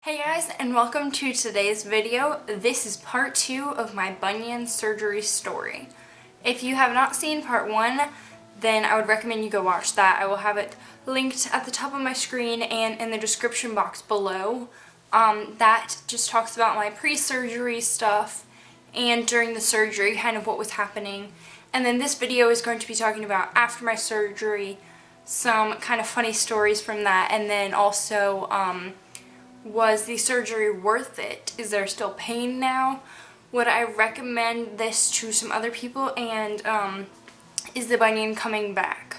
Hey guys, and welcome to today's video. This is part 2 of my bunion surgery story. If you have not seen part 1, then I would recommend you go watch that. I will have it linked at the top of my screen and in the description box below. That just talks about my pre-surgery stuff and during the surgery, kind of what was happening. And then this video is going to be talking about after my surgery, some kind of funny stories from that, and then also was the surgery worth it? Is there still pain now? Would I recommend this to some other people? And is the bunion coming back?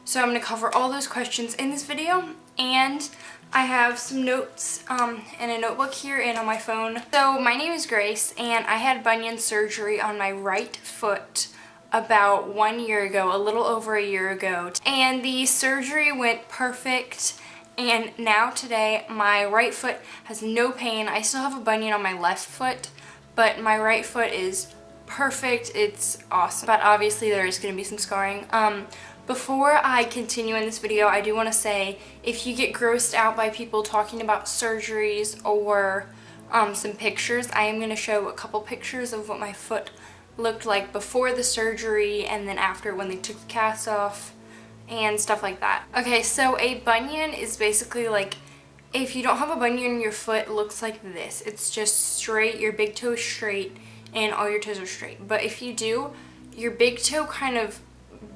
So I'm going to cover all those questions in this video, and I have some notes in a notebook here and on my phone. So my name is Grace, and I had bunion surgery on my right foot about 1 year ago, a little over a year ago, and the surgery went perfect. And now today, my right foot has no pain. I still have a bunion on my left foot, but my right foot is perfect. It's awesome. But obviously there is going to be some scarring. Before I continue in this video, I do want to say, if you get grossed out by people talking about surgeries or some pictures, I am going to show a couple pictures of what my foot looked like before the surgery and then after when they took the cast off and stuff like that. Okay, so a bunion is basically like, if you don't have a bunion in your foot, it looks like this. It's just straight, your big toe is straight, and all your toes are straight. But if you do, your big toe kind of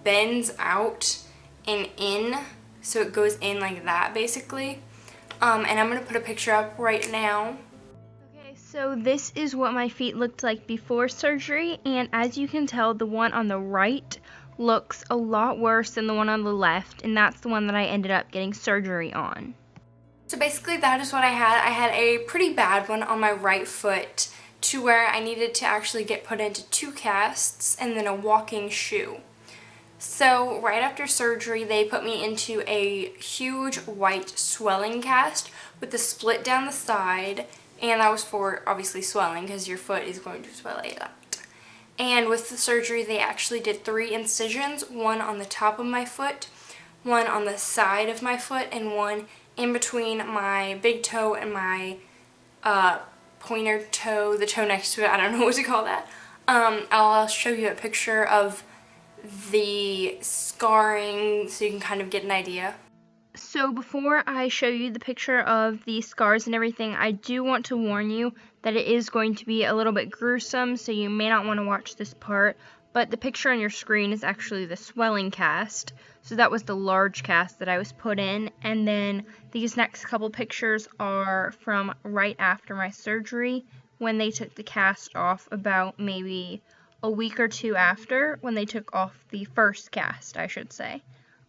bends out and in, so it goes in like that, basically. And I'm going to put a picture up right now. Okay, so this is what my feet looked like before surgery, and as you can tell, the one on the right looks a lot worse than the one on the left, and that's the one that I ended up getting surgery on. So basically that is what I had. I had a pretty bad one on my right foot to where I needed to actually get put into 2 casts and then a walking shoe. So right after surgery, they put me into a huge white swelling cast with a split down the side, and that was for obviously swelling because your foot is going to swell a lot. And with the surgery, they actually did 3 incisions, one on the top of my foot, one on the side of my foot, and one in between my big toe and my pointer toe, the toe next to it. I don't know what to call that. I'll show you a picture of the scarring so you can kind of get an idea. So before I show you the picture of the scars and everything, I do want to warn you that it is going to be a little bit gruesome, so you may not want to watch this part, but the picture on your screen is actually the swelling cast. So that was the large cast that I was put in, and then these next couple pictures are from right after my surgery when they took the cast off, about maybe a week or 2 after, when they took off the first cast, I should say.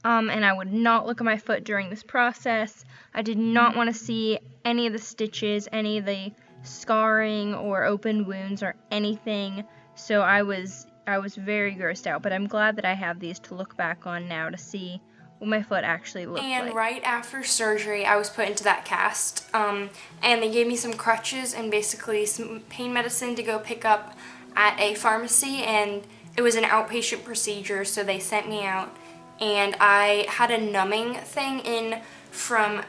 And I would not look at my foot during this process. I did not want to see any of the stitches, any of the scarring or open wounds or anything. So I was very grossed out, but I'm glad that I have these to look back on now to see what my foot actually looked like. And right after surgery, I was put into that cast, and they gave me some crutches and basically some pain medicine to go pick up at a pharmacy, and it was an outpatient procedure, so they sent me out. And I had a numbing thing in from,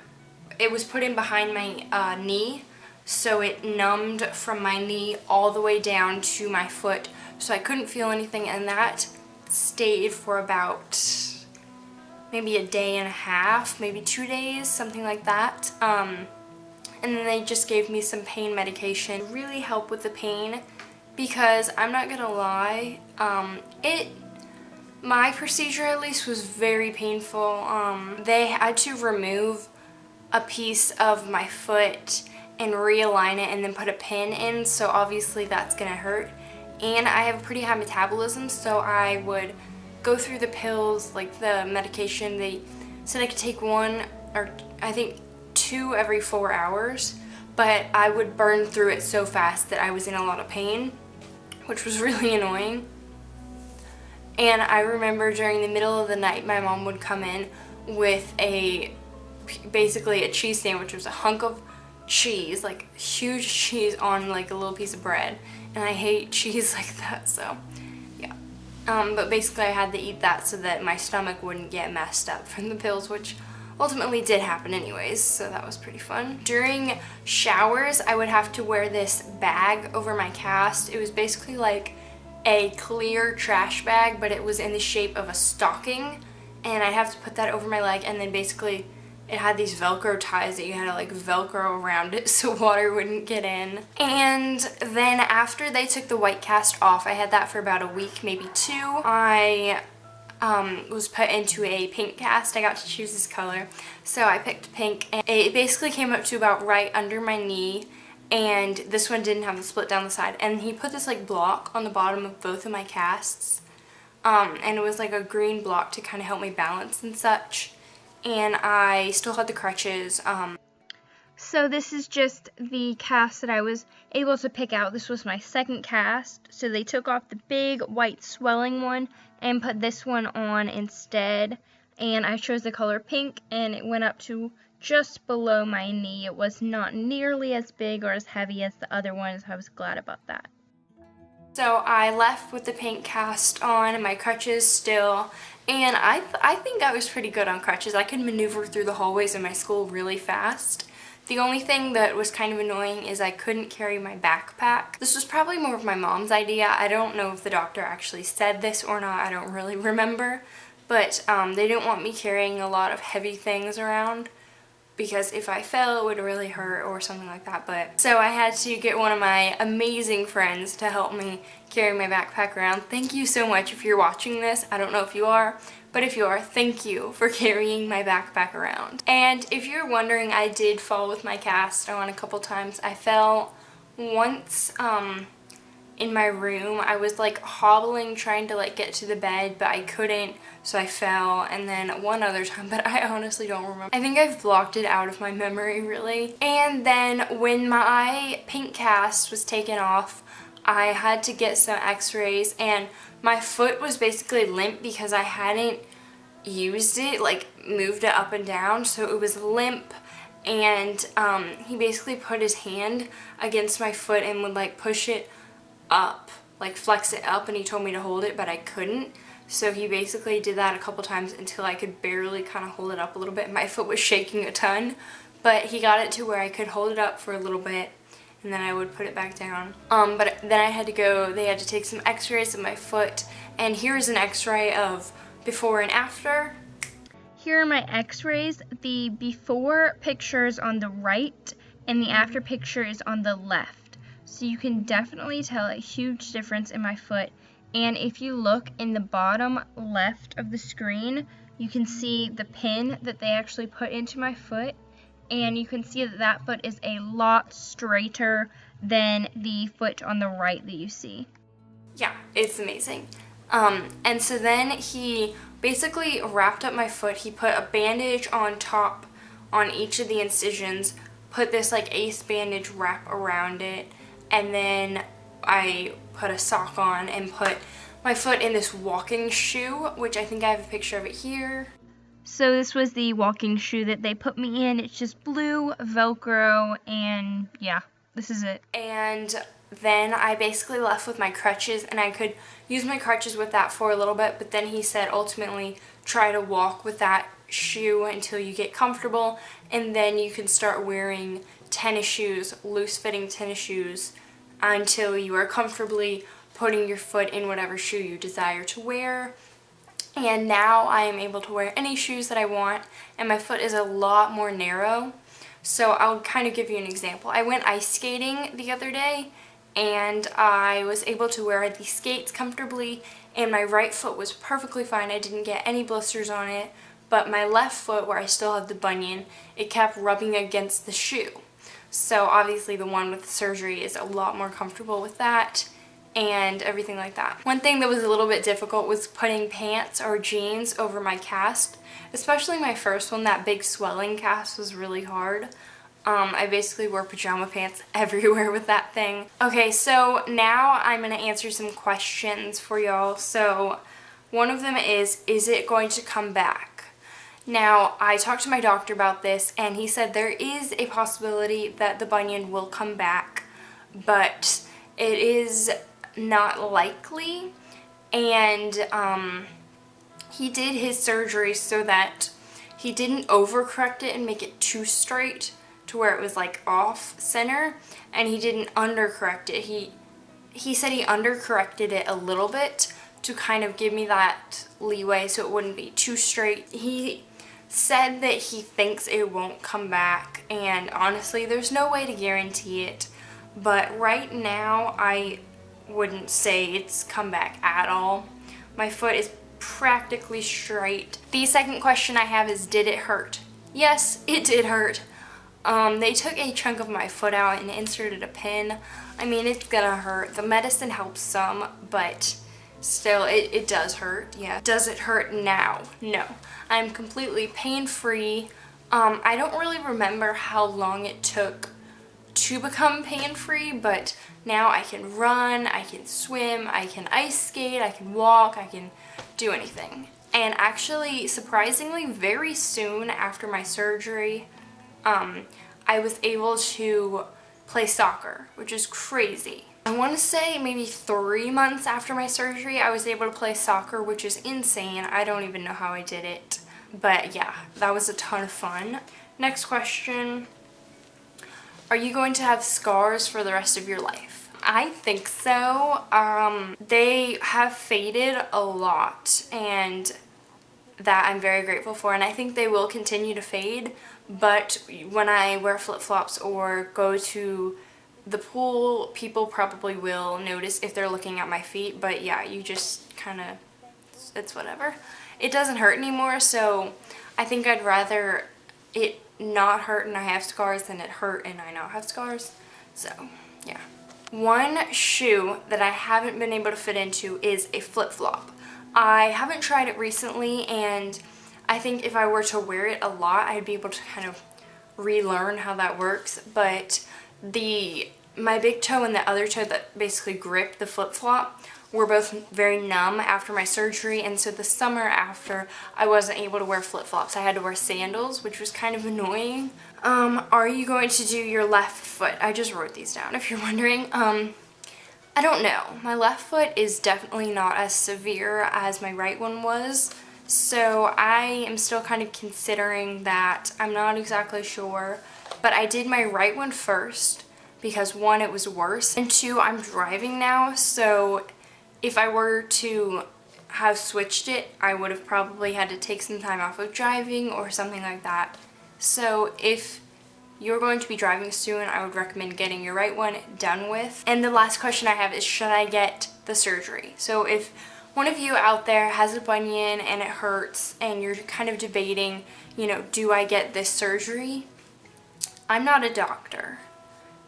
it was put in behind my knee, so it numbed from my knee all the way down to my foot, so I couldn't feel anything, and that stayed for about maybe a day and a half, maybe 2 days, something like that. And then they just gave me some pain medication, really helped with the pain, because I'm not gonna lie, my procedure at least was very painful. They had to remove a piece of my foot and realign it and then put a pin in, so obviously that's gonna hurt. And I have a pretty high metabolism, so I would go through the pills, like the medication. They said I could take 1 or I think 2 every 4 hours, but I would burn through it so fast that I was in a lot of pain, which was really annoying. And I remember during the middle of the night, my mom would come in with basically a cheese sandwich. It was a hunk of cheese, like huge cheese on like a little piece of bread. And I hate cheese like that, so yeah. But basically I had to eat that so that my stomach wouldn't get messed up from the pills, which ultimately did happen anyways, so that was pretty fun. During showers, I would have to wear this bag over my cast. It was basically like a clear trash bag, but it was in the shape of a stocking, and I'd have to put that over my leg, and then basically it had these Velcro ties that you had to like Velcro around it so water wouldn't get in. And then after they took the white cast off, I had that for about a week, maybe 2. I was put into a pink cast. I got to choose this color, so I picked pink, and it basically came up to about right under my knee, and this one didn't have the split down the side, and he put this like block on the bottom of both of my casts, and it was like a green block to kind of help me balance and such, and I still had the crutches. So this is just the cast that I was able to pick out. This was my second cast, so they took off the big white swelling one and put this one on instead, and I chose the color pink, and it went up to just below my knee. It was not nearly as big or as heavy as the other one, so I was glad about that. So I left with the pink cast on and my crutches still, and I think I was pretty good on crutches. I could maneuver through the hallways in my school really fast. The only thing that was kind of annoying is I couldn't carry my backpack. This was probably more of my mom's idea. I don't know if the doctor actually said this or not. I don't really remember. But they didn't want me carrying a lot of heavy things around, because if I fell it would really hurt or something like that. But so I had to get one of my amazing friends to help me carry my backpack around. Thank you so much if you're watching this. I don't know if you are, but if you are, thank you for carrying my backpack around. And if you're wondering, I did fall with my cast on a couple times. I fell once in my room. I was like hobbling trying to like get to the bed, but I couldn't, so I fell. And then one other time, but I honestly don't remember. I think I've blocked it out of my memory really. And then when my pink cast was taken off, I had to get some x-rays, and my foot was basically limp because I hadn't used it, like moved it up and down, so it was limp. And he basically put his hand against my foot and would like push it up, like flex it up, and he told me to hold it, but I couldn't. So he basically did that a couple times until I could barely kind of hold it up a little bit. My foot was shaking a ton, but he got it to where I could hold it up for a little bit, and then I would put it back down. But then I had to go, they had to take some x-rays of my foot, and here's an x-ray of before and after. Here are my x-rays. The before picture is on the right, and the after picture is on the left. So you can definitely tell a huge difference in my foot. And if you look in the bottom left of the screen, you can see the pin that they actually put into my foot, and you can see that that foot is a lot straighter than the foot on the right that you see. Yeah, it's amazing. And so then he basically wrapped up my foot. He put a bandage on top on each of the incisions, put this like ace bandage wrap around it, and then I put a sock on and put my foot in this walking shoe, which I think I have a picture of it here. So this was the walking shoe that they put me in. It's just blue, Velcro, and yeah, this is it. And then I basically left with my crutches, and I could use my crutches with that for a little bit, but then he said ultimately try to walk with that shoe until you get comfortable, and then you can start wearing tennis shoes, loose-fitting tennis shoes, until you are comfortably putting your foot in whatever shoe you desire to wear. And now I am able to wear any shoes that I want, and my foot is a lot more narrow. So I'll kind of give you an example. I went ice skating the other day, and I was able to wear the skates comfortably, and my right foot was perfectly fine. I didn't get any blisters on it, but my left foot, where I still have the bunion, it kept rubbing against the shoe. So obviously the one with the surgery is a lot more comfortable with that and everything like that. One thing that was a little bit difficult was putting pants or jeans over my cast, especially my first one. That big swelling cast was really hard. I basically wore pajama pants everywhere with that thing. Okay, so now I'm going to answer some questions for y'all. So one of them is it going to come back? Now, I talked to my doctor about this, and he said there is a possibility that the bunion will come back, but it is not likely. And he did his surgery so that he didn't overcorrect it and make it too straight to where it was like off center, and he didn't undercorrect it. He said he undercorrected it a little bit to kind of give me that leeway so it wouldn't be too straight. He said that he thinks it won't come back, and honestly there's no way to guarantee it, but right now I wouldn't say it's come back at all. My foot is practically straight. The second question I have is, did it hurt? Yes, it did hurt. They took a chunk of my foot out and inserted a pin. I mean, it's gonna hurt. The medicine helps some, but still, it does hurt, yeah. Does it hurt now? No. I'm completely pain-free. I don't really remember how long it took to become pain-free, but now I can run, I can swim, I can ice skate, I can walk, I can do anything. And actually, surprisingly, very soon after my surgery, I was able to play soccer, which is crazy. I want to say maybe 3 months after my surgery, I was able to play soccer, which is insane. I don't even know how I did it. But yeah, that was a ton of fun. Next question. Are you going to have scars for the rest of your life? I think so. They have faded a lot, and that I'm very grateful for, and I think they will continue to fade. But when I wear flip-flops or go to the pool, people probably will notice if they're looking at my feet. But yeah, you just kind of, it's whatever. It doesn't hurt anymore, so I think I'd rather it not hurt and I have scars than it hurt and I not have scars. So yeah. One shoe that I haven't been able to fit into is a flip-flop. I haven't tried it recently, and I think if I were to wear it a lot, I'd be able to kind of relearn how that works. But my big toe and the other toe that basically grip the flip-flop were both very numb after my surgery, and so the summer after, I wasn't able to wear flip-flops. I had to wear sandals, which was kind of annoying. Are you going to do your left foot? I just wrote these down if you're wondering. I don't know. My left foot is definitely not as severe as my right one was, so I am still kind of considering that. I'm not exactly sure, but I did my right one first because one, it was worse, and two, I'm driving now, so if I were to have switched it, I would have probably had to take some time off of driving or something like that. So if you're going to be driving soon, I would recommend getting your right one done with. And the last question I have is, should I get the surgery? So if one of you out there has a bunion and it hurts and you're kind of debating, you know, do I get this surgery? I'm not a doctor,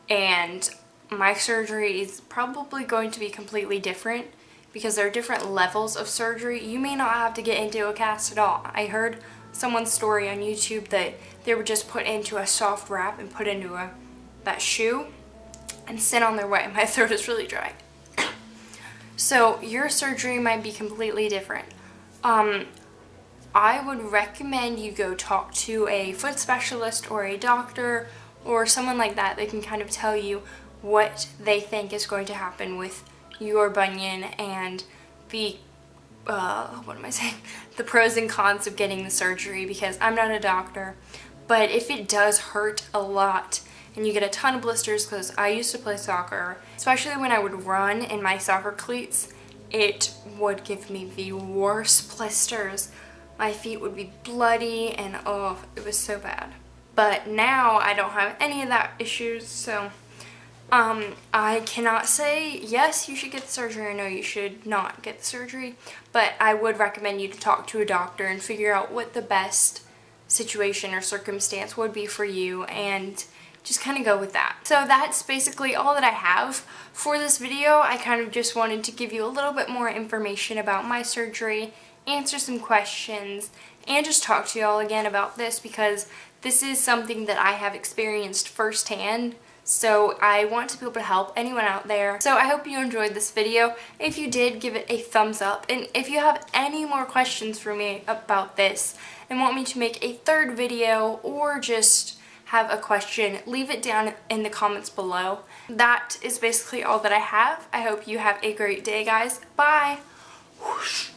and my surgery is probably going to be completely different because there are different levels of surgery. You may not have to get into a cast at all. I heard someone's story on YouTube that they were just put into a soft wrap and put into that shoe and sent on their way. My throat is really dry. So your surgery might be completely different. I would recommend you go talk to a foot specialist or a doctor or someone like that that can kind of tell you what they think is going to happen with your bunion and the the pros and cons of getting the surgery, because I'm not a doctor. But if it does hurt a lot and you get a ton of blisters, because I used to play soccer, especially when I would run in my soccer cleats, it would give me the worst blisters. My feet would be bloody and oh, it was so bad. But now I don't have any of that issues, so I cannot say yes, you should get the surgery, or no, you should not get the surgery, but I would recommend you to talk to a doctor and figure out what the best situation or circumstance would be for you, and just kind of go with that. So that's basically all that I have for this video. I kind of just wanted to give you a little bit more information about my surgery, answer some questions, and just talk to y'all again about this, because this is something that I have experienced firsthand. So I want to be able to help anyone out there. So I hope you enjoyed this video. If you did, give it a thumbs up. And if you have any more questions for me about this and want me to make a third video or just have a question, leave it down in the comments below. That is basically all that I have. I hope you have a great day, guys. Bye. Whoosh.